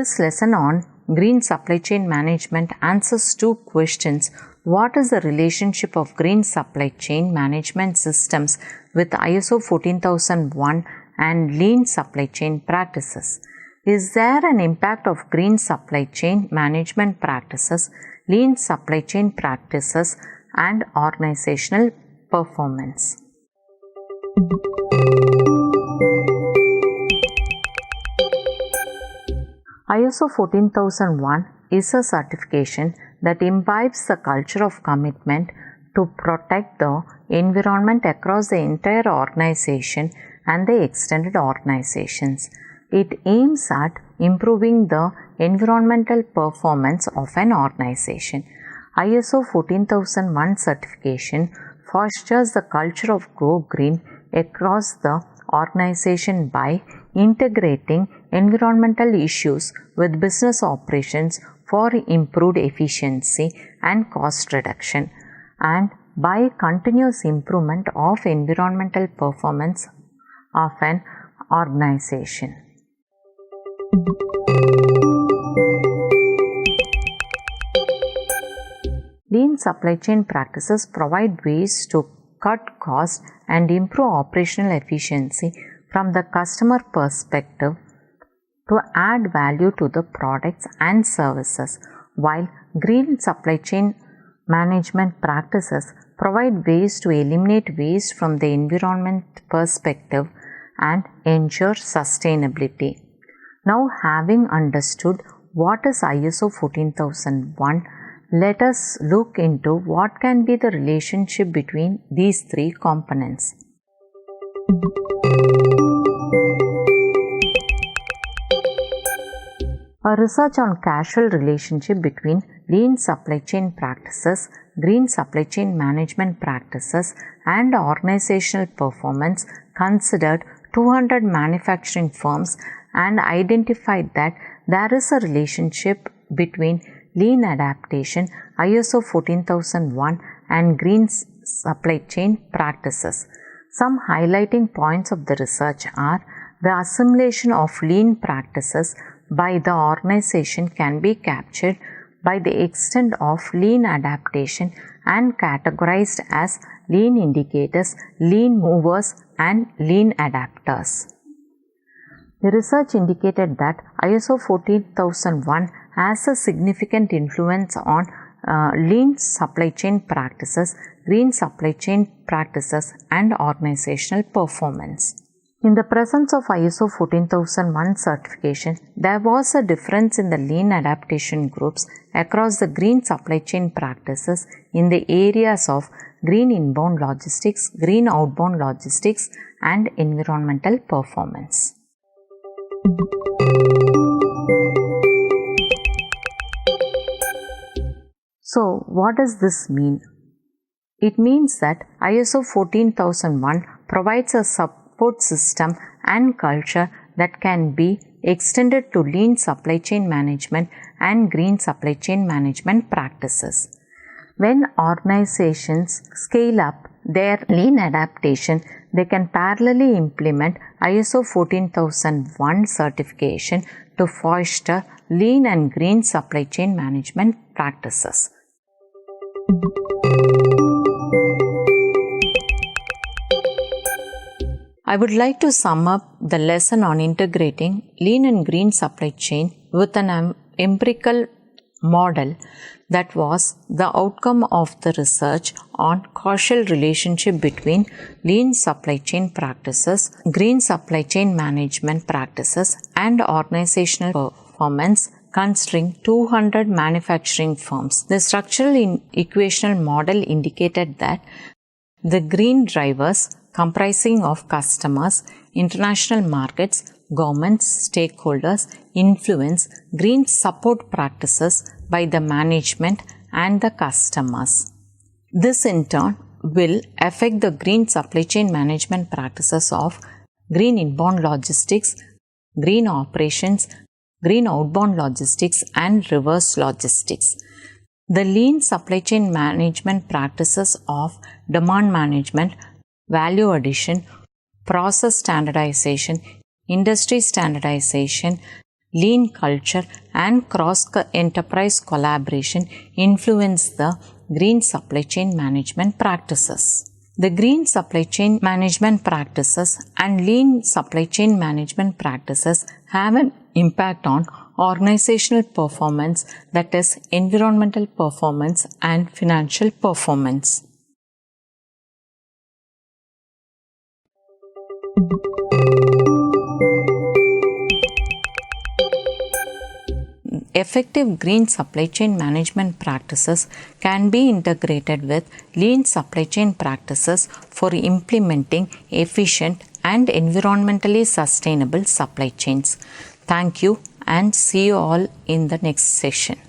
This lesson on green supply chain management answers two questions. What is the relationship of green supply chain management systems with ISO 14001 and lean supply chain practices? Is there an impact of green supply chain management practices, lean supply chain practices, and organizational performance? ISO 14001 is a certification that imbibes the culture of commitment to protect the environment across the entire organization and the extended organizations. It aims at improving the environmental performance of an organization. ISO 14001 certification fosters the culture of Go Green across the organization by integrating environmental issues with business operations for improved efficiency and cost reduction, and by continuous improvement of environmental performance of an organization. Lean supply chain practices provide ways to cut costs and improve operational efficiency from the customer perspective to add value to the products and services, while green supply chain management practices provide ways to eliminate waste from the environment perspective and ensure sustainability. Now, having understood what is ISO 14001, let us look into what can be the relationship between these three components. A research on causal relationship between lean supply chain practices, green supply chain management practices, and organizational performance considered 200 manufacturing firms and identified that there is a relationship between lean adaptation, ISO 14001, and green supply chain practices. Some highlighting points of the research are: the assimilation of lean practices by the organization can be captured by the extent of lean adaptation and categorized as lean indicators, lean movers, and lean adapters. The research indicated that ISO 14001 has a significant influence on lean supply chain practices, green supply chain practices, and organizational performance. In the presence of ISO 14001 certification, there was a difference in the lean adaptation groups across the green supply chain practices in the areas of green inbound logistics, green outbound logistics, and environmental performance. So, what does this mean? It means that ISO 14001 provides a support system and culture that can be extended to lean supply chain management and green supply chain management practices. When organizations scale up their lean adaptation, they can parallelly implement ISO 14001 certification to foster lean and green supply chain management practices. I would like to sum up the lesson on integrating lean and green supply chain with an empirical model that was the outcome of the research on causal relationship between lean supply chain practices, green supply chain management practices, and organizational performance considering 200 manufacturing firms. The structural equational model indicated that the green drivers comprising of customers, international markets, governments, stakeholders influence green support practices by the management and the customers. This in turn will affect the green supply chain management practices of green inbound logistics, green operations, green outbound logistics, and reverse logistics. The lean supply chain management practices of demand management, value addition, process standardization, industry standardization, lean culture and cross-enterprise collaboration influence the green supply chain management practices. The green supply chain management practices and lean supply chain management practices have an impact on organizational performance, that is, environmental performance and financial performance. Effective green supply chain management practices can be integrated with lean supply chain practices for implementing efficient and environmentally sustainable supply chains. Thank you and see you all in the next session.